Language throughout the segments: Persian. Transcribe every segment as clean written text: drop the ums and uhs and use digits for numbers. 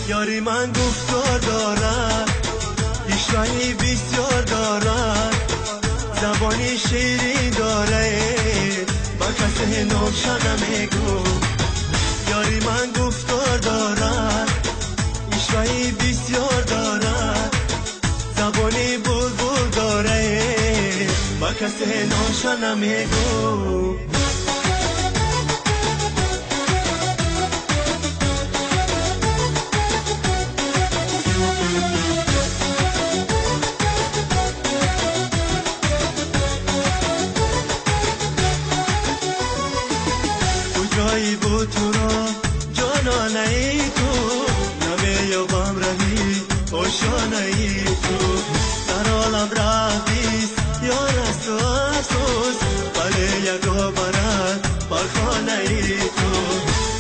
یاری من گفتار دارد، پیشوایی بسیار دارد، زبانی شیرین داره، با کسی نوشا نمیگو. یاری من گفتار دارد، پیشوایی بسیار دارد، زبانی بلبل داره، با کسی نوشا نمیگو. کجایی بود تو را جانانه ای تو، نمیابم رهی آشانه ای تو، در عالم رفتیست یار است و افسوس، ولی یکا برد بر خانه ای تو،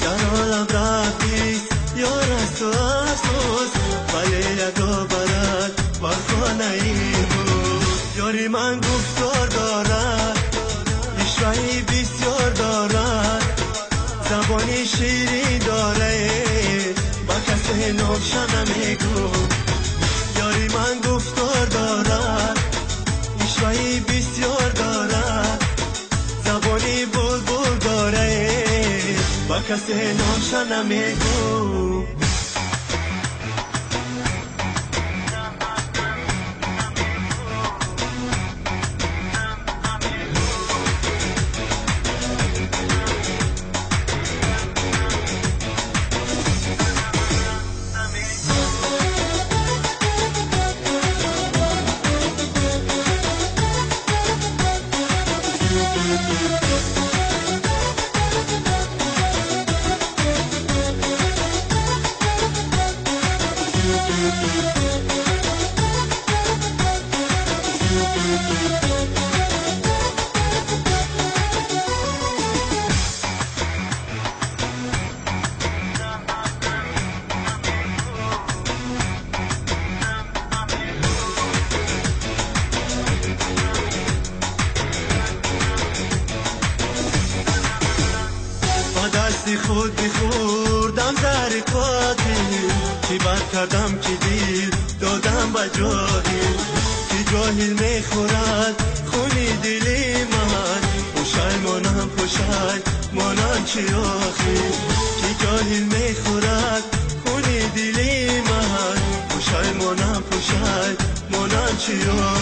در عالم رفتیست یار است و افسوس، ولی یکا برد بر خانه ای تو. یاری من گفتار دارد، پیشوایی بسیار دارد، زبانی شیرین داره، با کسی نوشا نمیگو. یاری من گفتار دارد، پیشوایی بسیار دارد، زبانی بلبل داره، با کسی نوشا نمیگو. دستی خود بخوردم زهر قاتل، چی بد کردم که دیر دادم به جاهل، که جاهل میخورد خونی دلی من، پوشای مانم پوشای مانم چی آخی، که جاهل میخورد خونی دلی من، پوشای مانم پوشای مانم چی آخی.